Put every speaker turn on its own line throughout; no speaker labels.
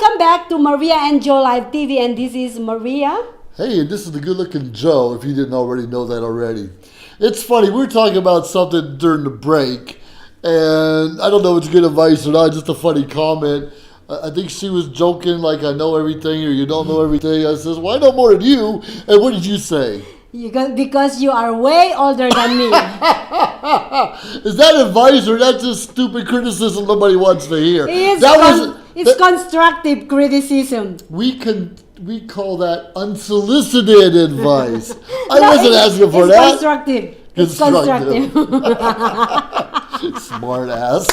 Welcome back to Maria and Joe Live TV, and this is Maria.
Hey, and this is the good-looking Joe, if you didn't already know that already. It's funny, we were talking about something during the break, and I don't know if it's good advice or not, just a funny comment. I think she was joking like I know everything or you don't know everything. I says, well, I know more than you. And what did you say?
Because you are way older than me.
Is that advice or that's just stupid criticism nobody wants to hear?
It's constructive criticism.
We call that unsolicited advice. I wasn't asking for that.
Constructive. It's constructive.
Smart ass.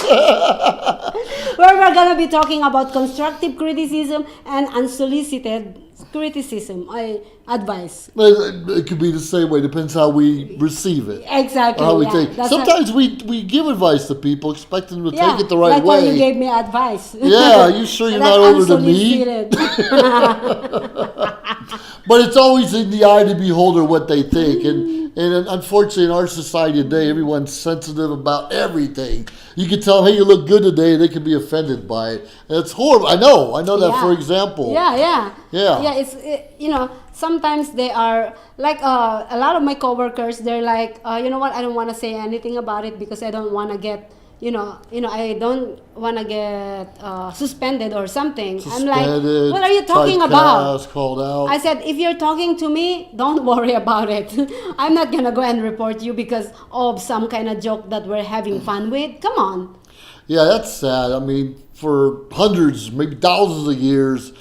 Where we're going to be talking about constructive criticism and unsolicited criticism, advice.
It could be the same way. Depends how we receive it.
Exactly.
How we take. Sometimes we give advice to people, expecting them to take it the right way.
Like when you gave me advice.
Yeah, you sure you're not older than me? But it's always in the eye of the beholder what they think. And unfortunately, in our society today, everyone's sensitive about everything. You can tell them, hey, you look good today, they can be offended by it. And it's horrible. I know that, for example.
Yeah. Sometimes they are, like a lot of my coworkers, they're like, you know what, I don't want to say anything about it because I don't want to get, I don't want to get suspended or something. I'm like, what are you talking about?
Called out.
I said, if you're talking to me, don't worry about it. I'm not going to go and report you because of some kind of joke that we're having fun with. Come on.
Yeah, that's sad. I mean, for hundreds, maybe thousands of years,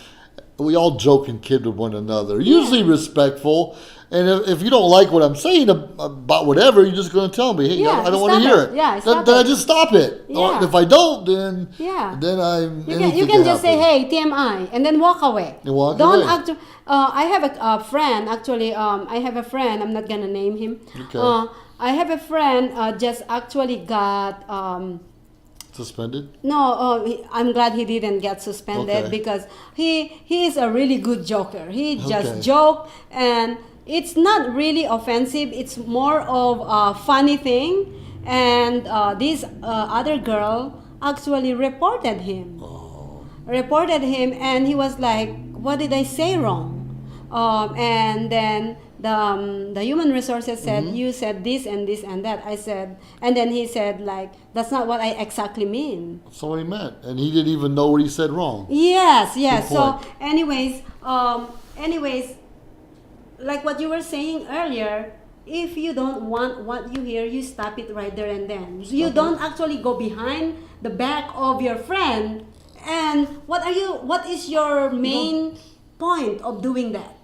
we all joke and kid with one another. Usually respectful. And if you don't like what I'm saying about whatever, you're just going to tell me, hey, I don't want to hear it.
Yeah,
then I just stop it.
Yeah.
Or if I don't, then I'm...
You can just say, hey, TMI, and then walk away.
And walk away.
I have a friend, actually, I have a friend, I'm not going to name him.
Okay.
I have a friend just actually got...
suspended?
No, I'm glad he didn't get suspended because he is a really good joker. He just joked, and it's not really offensive. It's more of a funny thing. And this other girl actually reported him. And he was like, what did I say wrong? And then the human resources said, you said this and this and that. I said, and then he said, like, that's not what I exactly mean.
That's what he meant. And he didn't even know what he said wrong.
Yes. So anyways, like what you were saying earlier, if you don't want what you hear, you stop it right there and then. You don't actually go behind the back of your friend. And what is your main point of doing that?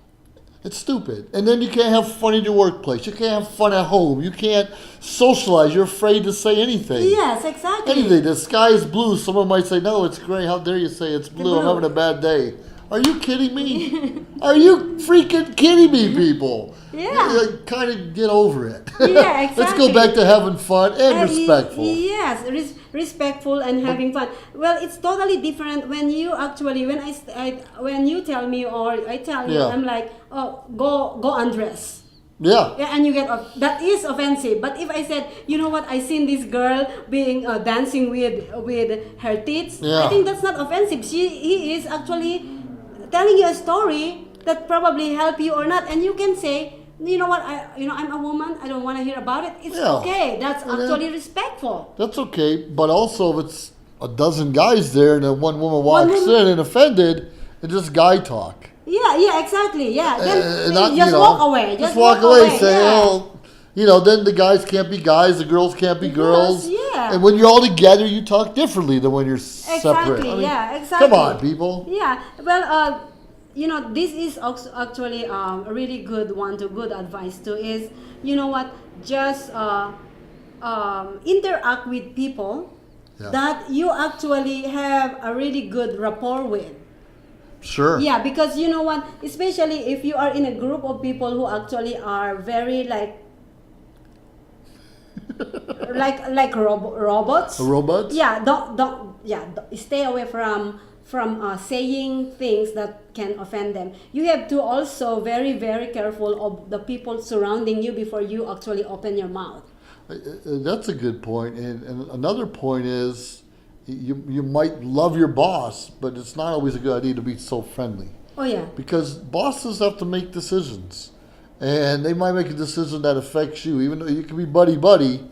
It's stupid. And then you can't have fun in your workplace. You can't have fun at home. You can't socialize. You're afraid to say anything.
Yes, exactly.
Anything. The sky is blue. Someone might say, no, it's gray. How dare you say it's blue? I'm having a bad day. Are you kidding me? Are you freaking kidding me, people?
Yeah.
Kind of get over it.
Yeah, exactly.
Let's go back to having fun and respectful.
Yes, respectful and having fun. Well, it's totally different when you actually, when you tell me or I tell you, I'm like, oh, go undress.
Yeah.
And you get that is offensive. But if I said, you know what, I seen this girl being dancing with her tits, I think that's not offensive. He is actually telling you a story that probably help you or not, and you can say, you know what, I'm a woman, I don't want to hear about it. It's okay. That's actually respectful.
That's okay. But also, if it's a dozen guys there and then one woman walks in and offended, it's just guy talk.
Yeah, exactly. Yeah, then just walk away.
Just walk away. Say, then the guys can't be guys, the girls can't be girls.
Yeah.
And when you're all together, you talk differently than when you're separate.
Exactly.
Come on, people.
Yeah. Well, this is actually a really good one to good advice too. Is you know what? Just interact with people that you actually have a really good rapport with.
Sure.
Yeah, because you know what? Especially if you are in a group of people who actually are very like robots.
Robots?
Yeah, don't stay away from saying things that can offend them. You have to also very, very careful of the people surrounding you before you actually open your mouth.
That's a good point. And another point is you might love your boss, but it's not always a good idea to be so friendly.
Oh yeah.
Because bosses have to make decisions. And they might make a decision that affects you, even though you can be buddy-buddy,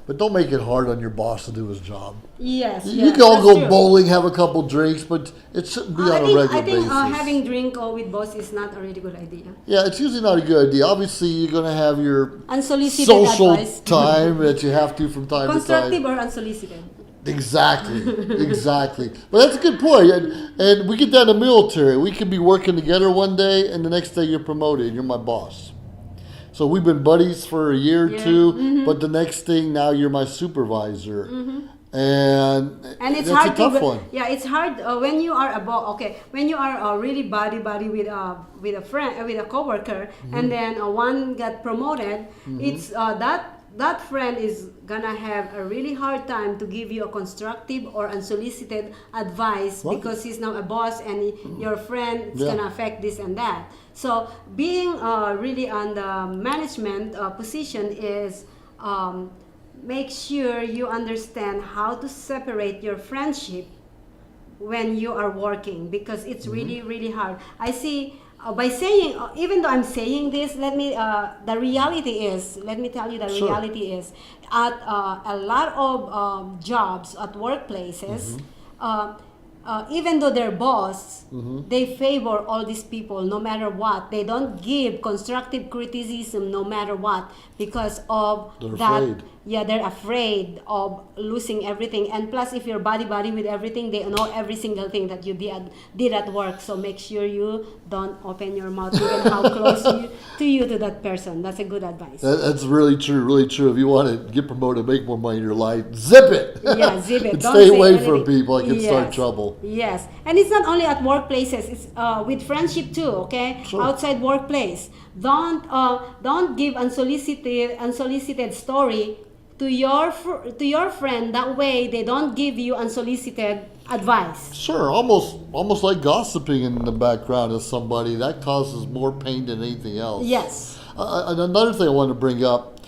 but don't make it hard on your boss to do his job.
Yes,
You can all go bowling, have a couple drinks, but it shouldn't be on a regular basis.
I think having drink with boss is not a really good idea.
Yeah, it's usually not a good idea. Obviously, you're going to have your
Unsolicited
social
advice.
time that you have to from time to time.
Constructive or unsolicited.
Exactly. But that's a good point. And we get that in the military. We could be working together one day, and the next day you're promoted, and you're my boss. So we've been buddies for a year or two, but the next thing, now you're my supervisor. And
it's
that's
hard
a tough one.
Yeah, it's hard when you are when you are really buddy with a friend, with a coworker, and then one got promoted. It's that friend is gonna have a really hard time to give you a constructive or unsolicited advice because he's now a boss, and your friend is gonna affect this and that. So being really on the management position is make sure you understand how to separate your friendship when you are working, because it's really hard. I see by saying, even though I'm saying this, let me tell you the reality is at a lot of jobs at workplaces, even though they're boss, they favor all these people no matter what. They don't give constructive criticism no matter what, because of
afraid.
Yeah, they're afraid of losing everything. And plus, if you're buddy with everything, they know every single thing that you did at work. So make sure you don't open your mouth even how close to that person. That's a good advice.
That's really true. If you want to get promoted, make more money in your life, zip it.
Yeah, zip it.
And
Don't
stay
say
away
anything.
from people. It can start trouble.
Yes, and it's not only at workplaces. It's with friendship too. Okay, outside workplace. Don't give unsolicited story to your friend. That way they don't give you unsolicited advice.
Sure, almost like gossiping in the background of somebody. That causes more pain than anything else.
Yes.
Another thing I want to bring up,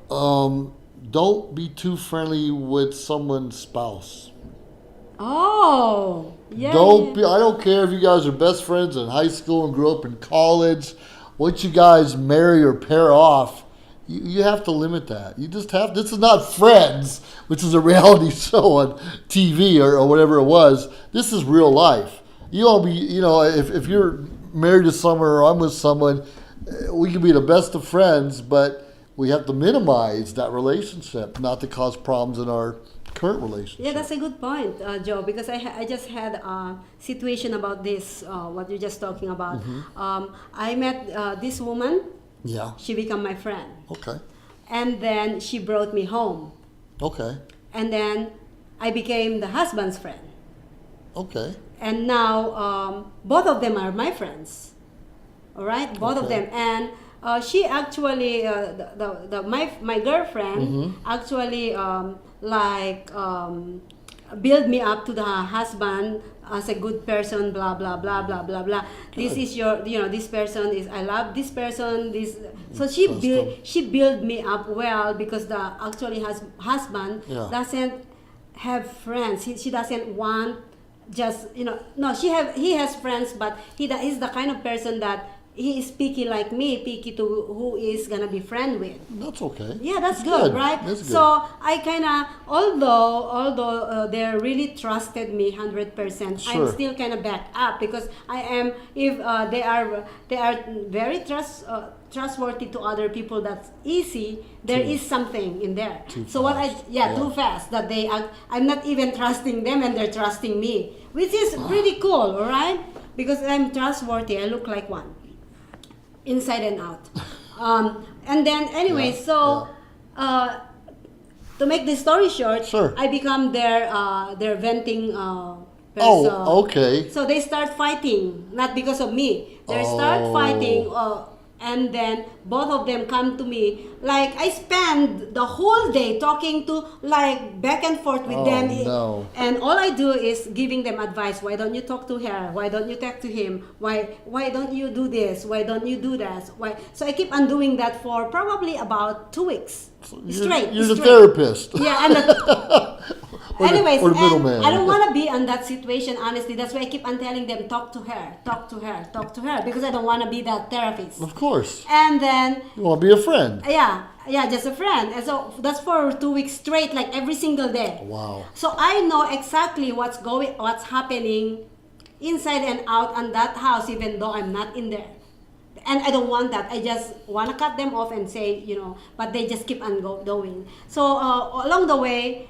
don't be too friendly with someone's spouse.
Oh, yeah.
I don't care if you guys are best friends in high school and grew up in college. Once you guys marry or pair off, you have to limit that. You just have. This is not Friends, which is a reality show on TV or whatever it was. This is real life. You all be, if you're married to someone or I'm with someone, we can be the best of friends, but we have to minimize that relationship, not to cause problems in our current relationship.
Yeah, that's a good point, Joe, because I just had a situation about this, what you're just talking about. I met this woman.
Yeah.
She became my friend.
Okay.
And then she brought me home.
Okay.
And then I became the husband's friend.
Okay.
And now both of them are my friends. All right, both of them. And she actually, my girlfriend actually build me up to the husband as a good person, blah blah blah blah blah blah. Good. This is this person is, I love this person. So she built me up well, because the husband doesn't have friends. She doesn't want just no. He has friends, but he's the kind of person that he is picky like me, picky to who is gonna be friend with.
That's okay.
Yeah, that's good, right? That's good. So I kinda, although they really trusted me 100%, I'm still kinda back up, because I am, if they are very trustworthy to other people. That's easy. There is something in there. Too fast that I'm not even trusting them and they're trusting me, which is pretty cool, all right? Because I'm trustworthy. I look like one, inside and out. And then anyway, to make the story short, I become their venting person.
Oh, okay.
So they start fighting, not because of me. They start fighting, and then both of them come to me. Like, I spend the whole day talking to, like, back and forth with them.
No.
And all I do is giving them advice. Why don't you talk to her? Why don't you talk to him? Why don't you do this? Why don't you do that? Why? So I keep on doing that for probably about 2 weeks.
You're the therapist.
Yeah, and Anyways,
or the
and
middleman.
I don't want to be in that situation, honestly. That's why I keep on telling them, talk to her, talk to her, talk to her, because I don't want to be that therapist.
Of course.
And then,
You want to be a friend.
yeah, just a friend. And so that's for 2 weeks straight, like every single day.
Wow.
So I know exactly what's happening inside and out on that house, even though I'm not in there. And I don't want that. I just want to cut them off and say, but they just keep on going. So along the way,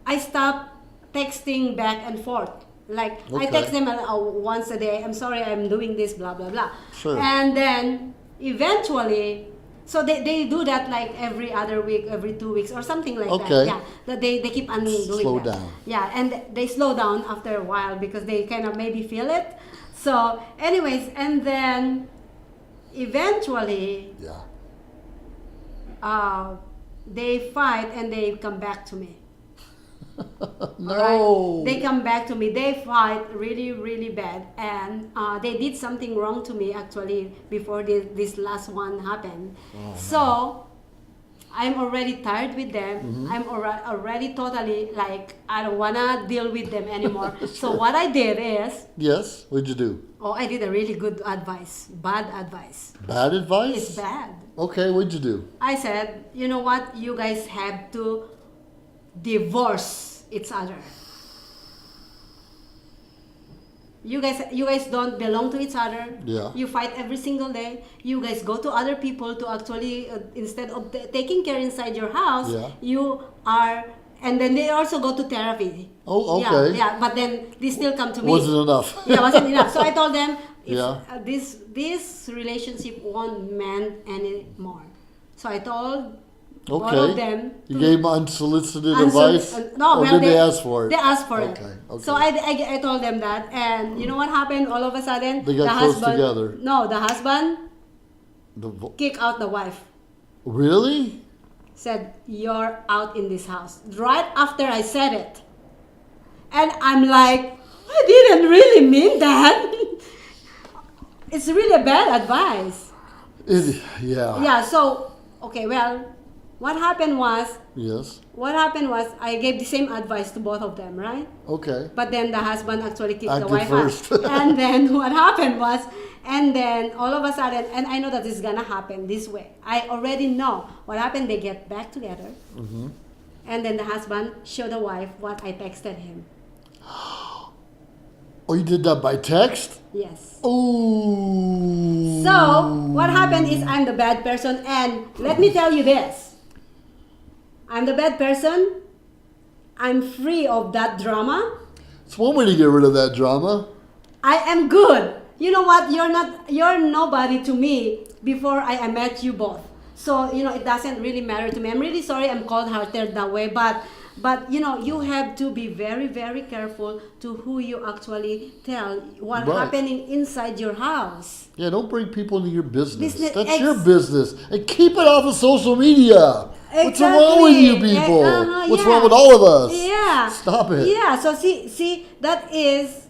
I stopped texting back and forth. Like, I text them once a day, I'm sorry, I'm doing this, blah, blah, blah.
Sure.
And then eventually, so they do that like every other week, every 2 weeks or something like that. Yeah, that they keep on doing
slow
that.
down.
Yeah, and they slow down after a while because they kind of maybe feel it. So anyways, and then eventually, they fight and they come back to me.
No.
Right? They come back to me. They fight really, really bad, and they did something wrong to me actually before this last one happened. So I'm already tired with them. I'm already totally like, I don't wanna deal with them anymore. So what I did is,
Yes. What'd you do?
I did a really good advice. Bad advice.
Bad advice?
It's bad.
Okay. What'd you do?
I said, you know what? You guys have to divorce each other. You guys don't belong to each other.
Yeah.
You fight every single day. You guys go to other people to actually, instead of taking care inside your house, you are, and then they also go to therapy.
Oh, okay.
Yeah, but then they still come to me.
Wasn't enough.
Yeah, wasn't enough. So I told them, this relationship won't mend anymore. So I told all of them.
You gave them unsolicited advice?
No,
or did they ask for it?
They asked for it.
Okay.
So I told them that, and you know what happened? All of a sudden,
They got close together.
No, the husband kicked out the wife.
Really?
Said, you're out in this house. Right after I said it. And I'm like, I didn't really mean that. It's really a bad advice. Yeah, so, okay, well, what happened was I gave the same advice to both of them, right?
Okay.
But then the husband actually kicked
Acted
the wife
first.
out. And then what happened was, and then all of a sudden, and I know that this is gonna happen this way. I already know what happened. They get back together, and then the husband showed the wife what I texted him.
Oh, you did that by text?
Yes.
Oh.
So what happened is I'm the bad person, and let me tell you this. I'm the bad person. I'm free of that drama.
It's one way to get rid of that drama.
I am good. You know what? You're nobody to me before I met you both. So, it doesn't really matter to me. I'm really sorry I'm cold-hearted that way, but you have to be very, very careful to who you actually tell what's happening inside your house.
Yeah, don't bring people into your business. That's your business. And keep it off of social media.
Exactly.
What's wrong with you people? What's wrong with all of us?
Yeah.
Stop it.
Yeah, so see, that is,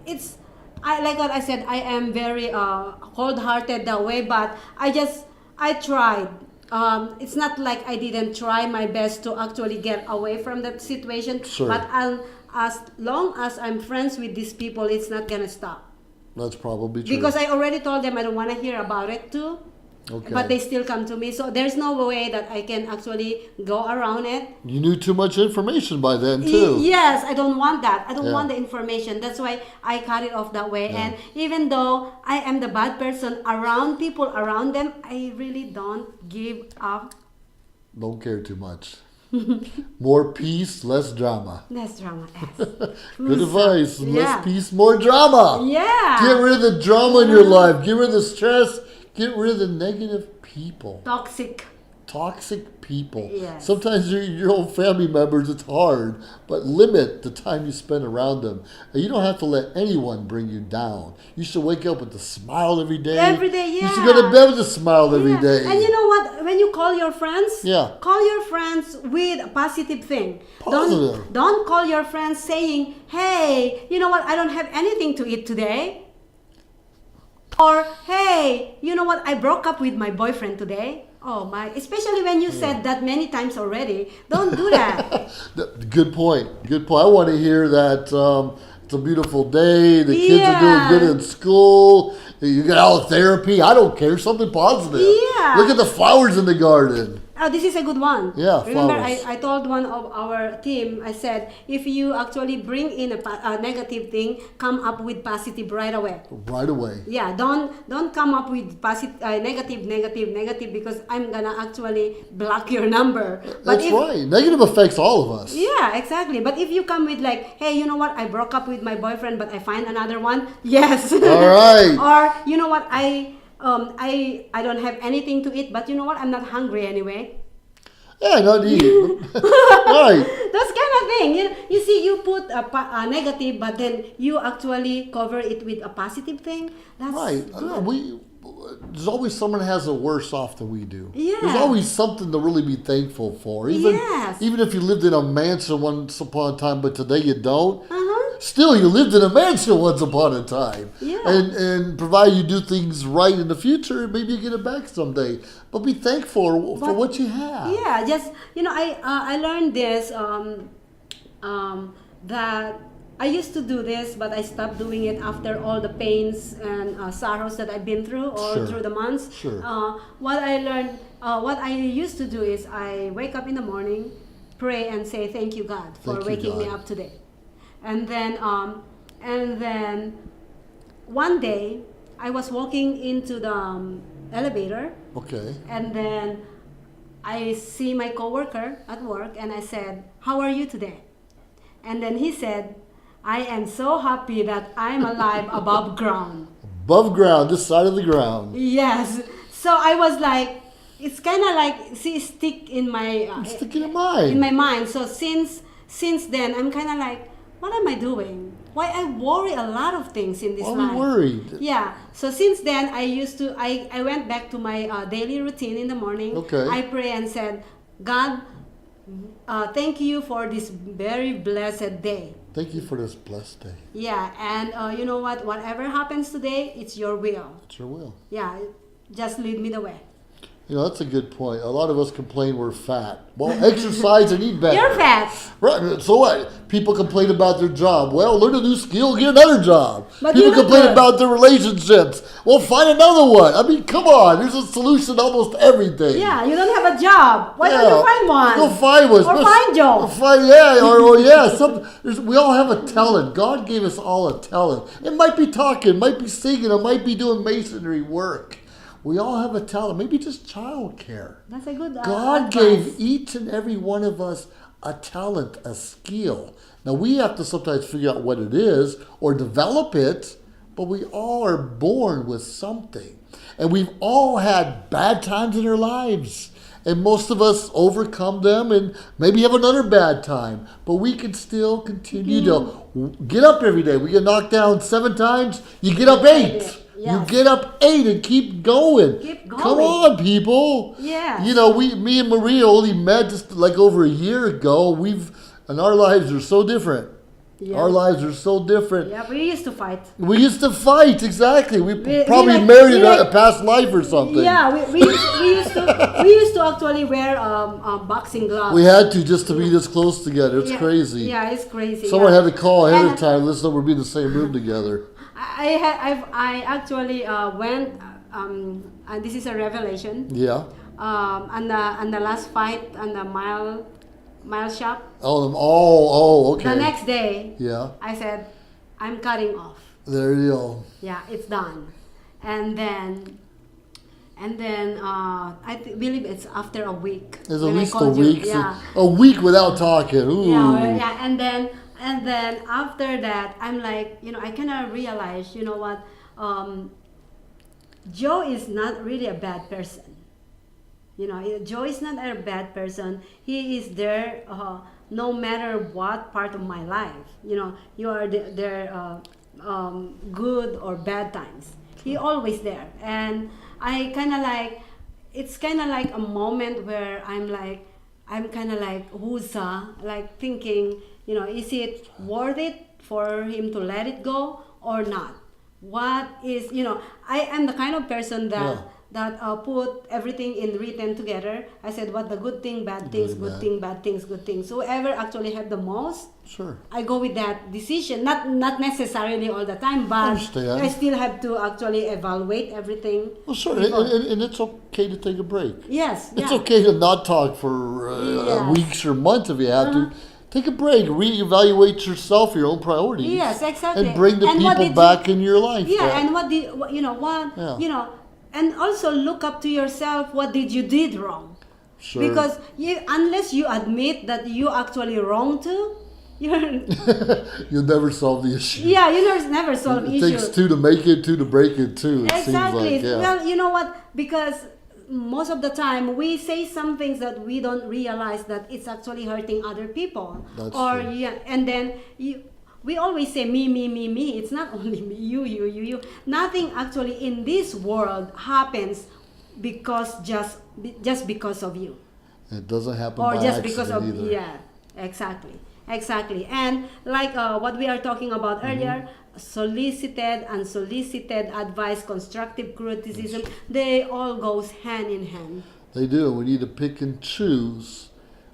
it's, like what I said, I am very cold-hearted that way, but I tried. It's not like I didn't try my best to actually get away from that situation.
Sure.
But as long as I'm friends with these people, it's not gonna stop.
That's probably true.
Because I already told them I don't want to hear about it too.
Okay.
But they still come to me. So there's no way that I can actually go around it.
You knew too much information by then too.
Yes, I don't want that. I don't want the information. That's why I cut it off that way. And even though I am the bad person around people around them, I really don't give up.
Don't care too much. More peace, less drama.
Less drama, yes.
Good advice. Less peace, more drama.
Yeah.
Get rid of the drama in your life. Get rid of the stress. Get rid of the negative people.
Toxic
people.
Yes.
Sometimes your own family members, it's hard, but limit the time you spend around them. And you don't have to let anyone bring you down. You should wake up with a smile every day.
Every day, yeah.
You should go to bed with a smile every day.
And you know what? When you call your friends,
Yeah.
call your friends with a positive thing.
Positive.
Don't call your friends saying, hey, you know what? I don't have anything to eat today. Or, hey, you know what? I broke up with my boyfriend today. Oh my, especially when you said that many times already. Don't do that.
Good point. Good point. I want to hear that it's a beautiful day. The kids are doing
Yeah.
good in school. You got out of therapy. I don't care. Something positive.
Yeah.
Look at the flowers in the garden.
Oh, this is a good one.
Yeah,
Remember,
flowers.
I told one of our team, I said, if you actually bring in a negative thing, come up with positive right away.
Right away.
Yeah, don't come up with positive, negative, because I'm gonna actually block your number. But
That's right. Negative affects all of us.
Yeah, exactly. But if you come with like, hey, you know what? I broke up with my boyfriend, but I find another one. Yes.
All right.
Or you know what? I don't have anything to eat, but you know what? I'm not hungry anyway.
Yeah, not eat. Right.
Those kind of thing. You see, you put a negative, but then you actually cover it with a positive thing. That's
Right.
good.
There's always someone that has it worse off than we do.
Yeah.
There's always something to really be thankful for.
Yes.
Even if you lived in a mansion once upon a time, but today you don't.
Uh-huh.
Still, you lived in a mansion once upon a time.
Yeah.
And provided you do things right in the future, maybe you get it back someday. But be thankful for what you have.
Yeah, just I learned this that I used to do this, but I stopped doing it after all the pains and sorrows that I've been through all
Sure.
through the months.
Sure.
What I learned, what I used to do is I wake up in the morning, pray and say thank you God for
Thank you,
waking me
God.
up today, and then one day I was walking into the elevator.
Okay.
And then I see my coworker at work and I said, "How are you today?" And then he said, "I am so happy that I'm alive above ground."
Above ground, this side of the ground.
Yes. So I was like, it's kind of like, see, stick in my
Stick in your mind.
in my mind. So since then, I'm kind of like, what am I doing? Why I worry a lot of things in this
Why are
life?
we worried?
Yeah. So since then, I went back to my daily routine in the morning.
Okay.
I pray and said, God, thank you for this very blessed day.
Thank you for this blessed day.
Yeah. And you know what? Whatever happens today, it's your will.
It's your will.
Yeah. Just lead me the way.
You know, that's a good point. A lot of us complain we're fat. Well, exercise and eat better.
You're fat.
Right. So what? People complain about their job. Well, learn a new skill, get another job.
But
People
you look
complain
good.
about their relationships. Well, find another one. I mean, come on. There's a solution to almost everything.
Yeah. You don't have a job. Why don't you find one?
Go find one.
Or find Joe.
We all have a talent. God gave us all a talent. It might be talking, might be singing, it might be doing masonry work. We all have a talent. Maybe just childcare.
That's a good
God
advice.
gave each and every one of us a talent, a skill. Now we have to sometimes figure out what it is or develop it, but we all are born with something. And we've all had bad times in our lives. And most of us overcome them and maybe have another bad time. But we can still continue to get up every day. We get knocked down 7 times, you get up 8.
Yes.
You get up 8 and keep going.
Keep going.
Come on, people.
Yes.
You know, me and Maria only met just like over a year ago. And our lives are so different.
Yeah.
Our lives are so different.
Yeah, we used to fight.
We used to fight, exactly. We
We
probably
like-
married
we
in a
like-
past life or something.
Yeah, we used to actually wear boxing gloves.
We had to just to be this close together. It's
Yeah.
crazy.
Yeah, it's crazy.
Someone
yeah.
had to call ahead
And
of time. Listen, we'll be in the same room together.
I actually went. And this is a revelation.
Yeah.
On the last fight on the mile shop.
Oh, okay.
The next day,
Yeah.
I said, I'm cutting off.
There you go.
Yeah, it's done. And then believe it's after a week.
There's at
when I
least a
called you.
week.
Yeah.
A week without talking. Ooh.
Yeah, and then after that, I'm like, I kind of realized, you know what, Joe is not really a bad person. Joe is not a bad person. He is there no matter what part of my life. You are there good or bad times. He always there. And I kind of like, it's kind of like a moment where I'm kind of like, like thinking, is it worth it for him to let it go or not? what is, I am the kind of person that
Yeah.
put everything in written together. I said what the good thing, bad things,
Good,
good
bad.
thing, bad things, good things. So whoever actually have the most,
Sure.
I go with that decision. Not necessarily all the time, but
Understand.
I still have to actually evaluate everything.
Well, sure,
before.
and it's okay to take a break.
Yes,
It's
yeah.
okay to not talk for
Yes.
weeks or months if you have to. Take a break, reevaluate yourself, your own priorities.
Yes, exactly.
And bring the
And what
people
did
back in your life.
Yeah,
that-
and what did what
Yeah.
and also look up to yourself. What did you did wrong?
Sure.
Because unless you admit that you actually wrong too, you're
You'll never solve the issue.
yeah, you never solve
It
issues.
takes two to make it, two to break it too. It
Exactly.
seems like, yeah.
Well, you know what? Because most of the time we say some things that we don't realize that it's actually hurting other people.
That's
or
true.
yeah, and then we always say me, me, me, me. It's not only me, you. Nothing actually in this world happens because just because of you,
It doesn't happen
or
by
just because of
accident either.
yeah, exactly. And like what we are talking about earlier, solicited, unsolicited advice, constructive criticism, they all goes hand in hand.
They do. We need to pick and choose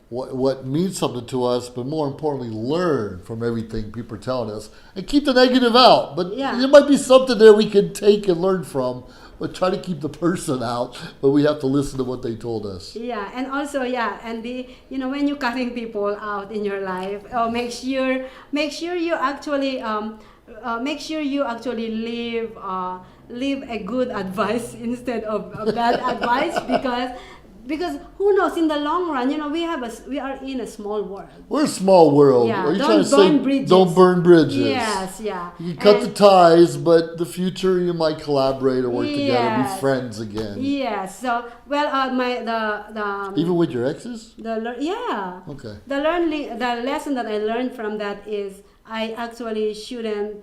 what means something to us, but more importantly, learn from everything people are telling us and keep the negative out. But
Yeah.
there might be something there we can take and learn from, but try to keep the person out. But we have to listen to what they told us.
Yeah, and also and when you're cutting people out in your life, make sure you actually leave a good advice instead of a bad advice, because who knows, in the long run, we are in a small world.
We're a small world.
Yeah,
Are you
don't
trying to
burn
say
bridges.
don't burn bridges?
Yes, yeah.
You can cut the
And-
ties, but the future you might collaborate or work together, be
Yes.
friends again.
Yes. So
Even with your exes?
yeah.
Okay.
The lesson that I learned from that is I actually shouldn't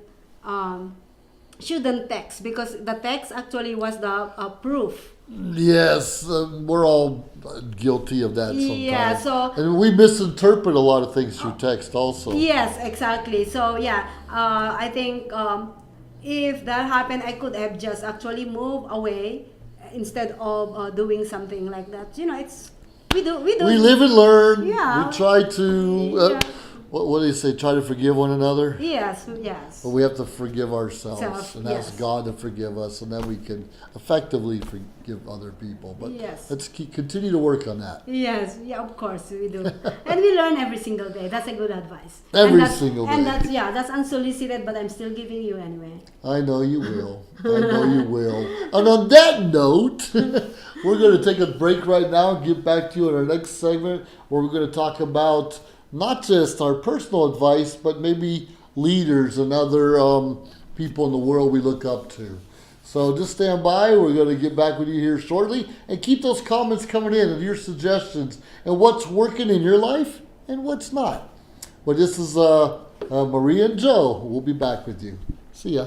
text, because the text actually was the proof.
Yes, we're all guilty of that sometimes.
Yeah, so-
and we misinterpret a lot of things through text also.
Yes, exactly. So I think if that happened, I could have just actually moved away instead of doing something like that. It's we do.
We live and learn.
Yeah.
We try to,
Yeah.
what do you say, try to forgive one another?
Yes.
But we have to forgive ourselves
Self,
and
yes.
ask God to forgive us, and then we can effectively forgive other people. But
Yes.
let's continue to work on that.
Yes, yeah, of course we do, and we learn every single day. That's a good advice.
Every single
And
day.
that's unsolicited, but I'm still giving you anyway.
I know you will. I know you will. And on that note, we're going to take a break right now and get back to you in our next segment, where we're going to talk about not just our personal advice, but maybe leaders and other people in the world we look up to. So just stand by. We're going to get back with you here shortly, and keep those comments coming in and your suggestions and what's working in your life and what's not. But this is Maria and Joe. We'll be back with you. See ya.